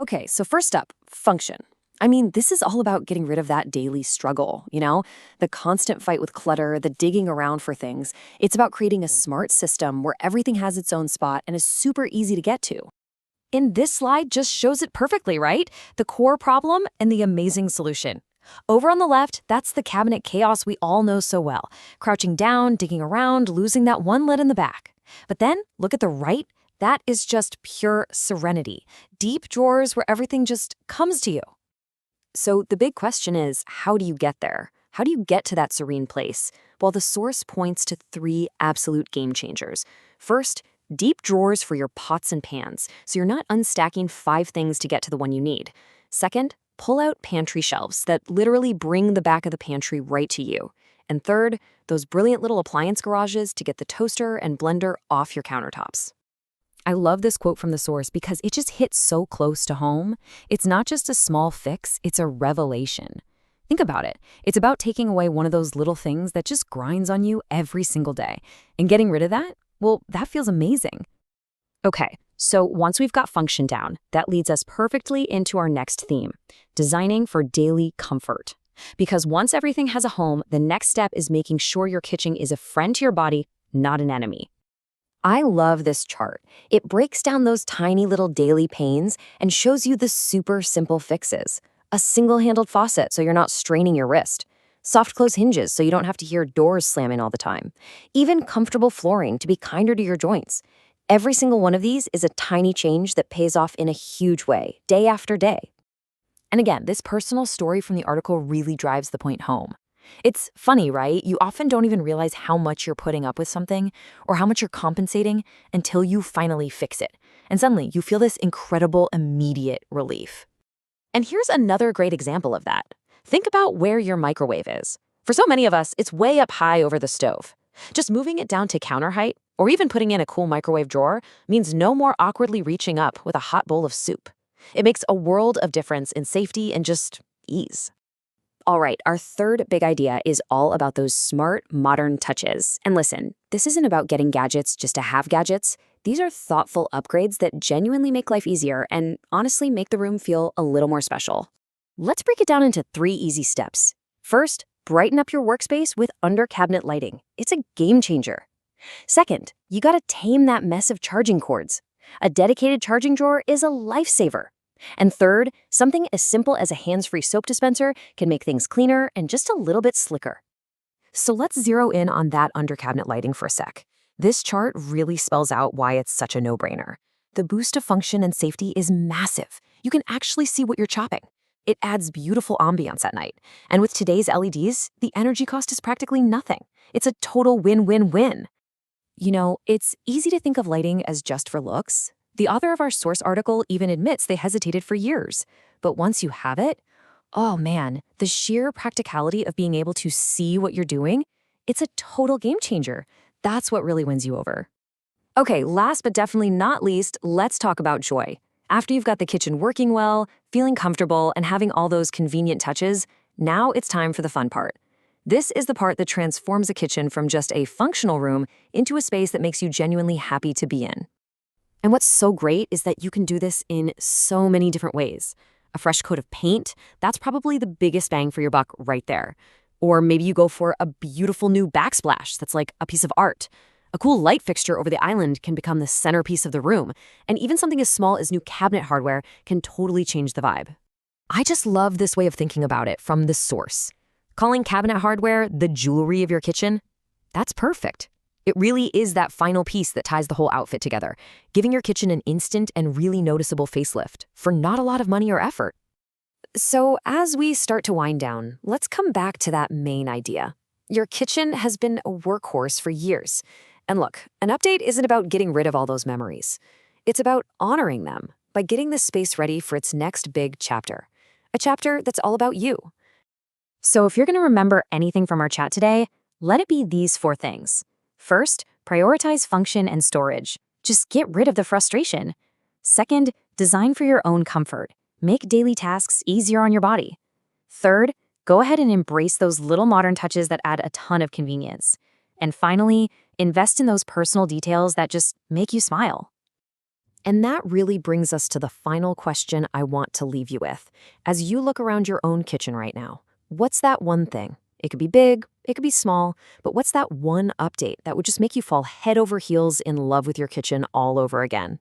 Okay, so first up, function. I mean, this is all about getting rid of that daily struggle, the constant fight with clutter, the digging around for things. It's about creating a smart system where everything has its own spot and is super easy to get to. And this slide just shows it perfectly, right? The core problem and the amazing solution. Over on the left, that's the cabinet chaos we all know so well. Crouching down, digging around, losing that one lid in the back. But then, look at the right. That is just pure serenity. Deep drawers where everything just comes to you. So the big question is, how do you get there? How do you get to that serene place? Well, the source points to three absolute game changers. First, deep drawers for your pots and pans, so you're not unstacking 5 things to get to the one you need. Second, pull-out pantry shelves that literally bring the back of the pantry right to you. And third, those brilliant little appliance garages to get the toaster and blender off your countertops. I love this quote from the source because it just hits so close to home. It's not just a small fix, it's a revelation. Think about it. It's about taking away one of those little things that just grinds on you every single day. And getting rid of that, well, that feels amazing. Okay, so once we've got function down, that leads us perfectly into our next theme, designing for daily comfort. Because once everything has a home, the next step is making sure your kitchen is a friend to your body, not an enemy. I love this chart. It breaks down those tiny little daily pains and shows you the super simple fixes. A single-handled faucet so you're not straining your wrist. Soft close hinges so you don't have to hear doors slamming all the time. Even comfortable flooring to be kinder to your joints. Every single one of these is a tiny change that pays off in a huge way, day after day. And again, this personal story from the article really drives the point home. It's funny, right? You often don't even realize how much you're putting up with something or how much you're compensating until you finally fix it. And suddenly you feel this incredible immediate relief. And here's another great example of that. Think about where your microwave is. For so many of us, it's way up high over the stove. Just moving it down to counter height or even putting in a cool microwave drawer means no more awkwardly reaching up with a hot bowl of soup. It makes a world of difference in safety and just ease. All right, our third big idea is all about those smart, modern touches. And listen, this isn't about getting gadgets just to have gadgets. These are thoughtful upgrades that genuinely make life easier and honestly make the room feel a little more special. Let's break it down into 3 easy steps. First, brighten up your workspace with under-cabinet lighting. It's a game changer. Second, you gotta tame that mess of charging cords. A dedicated charging drawer is a lifesaver. And third, something as simple as a hands-free soap dispenser can make things cleaner and just a little bit slicker. So let's zero in on that under-cabinet lighting for a sec. This chart really spells out why it's such a no-brainer. The boost of function and safety is massive. You can actually see what you're chopping. It adds beautiful ambiance at night. And with today's LEDs, the energy cost is practically nothing. It's a total win-win-win. It's easy to think of lighting as just for looks. The author of our source article even admits they hesitated for years. But once you have it, oh man, the sheer practicality of being able to see what you're doing, it's a total game changer. That's what really wins you over. Okay, last but definitely not least, let's talk about joy. After you've got the kitchen working well, feeling comfortable, and having all those convenient touches, now it's time for the fun part. This is the part that transforms a kitchen from just a functional room into a space that makes you genuinely happy to be in. And what's so great is that you can do this in so many different ways. A fresh coat of paint, that's probably the biggest bang for your buck right there. Or maybe you go for a beautiful new backsplash that's like a piece of art. A cool light fixture over the island can become the centerpiece of the room. And even something as small as new cabinet hardware can totally change the vibe. I just love this way of thinking about it from the source. Calling cabinet hardware the jewelry of your kitchen? That's perfect. It really is that final piece that ties the whole outfit together, giving your kitchen an instant and really noticeable facelift for not a lot of money or effort. So as we start to wind down, let's come back to that main idea. Your kitchen has been a workhorse for years. And look, an update isn't about getting rid of all those memories. It's about honoring them by getting this space ready for its next big chapter. A chapter that's all about you. So if you're going to remember anything from our chat today, let it be these 4 things. First, prioritize function and storage. Just get rid of the frustration. Second, design for your own comfort. Make daily tasks easier on your body. Third, go ahead and embrace those little modern touches that add a ton of convenience. And finally, invest in those personal details that just make you smile. And that really brings us to the final question I want to leave you with. As you look around your own kitchen right now, what's that one thing? It could be big, it could be small, but what's that one update that would just make you fall head over heels in love with your kitchen all over again?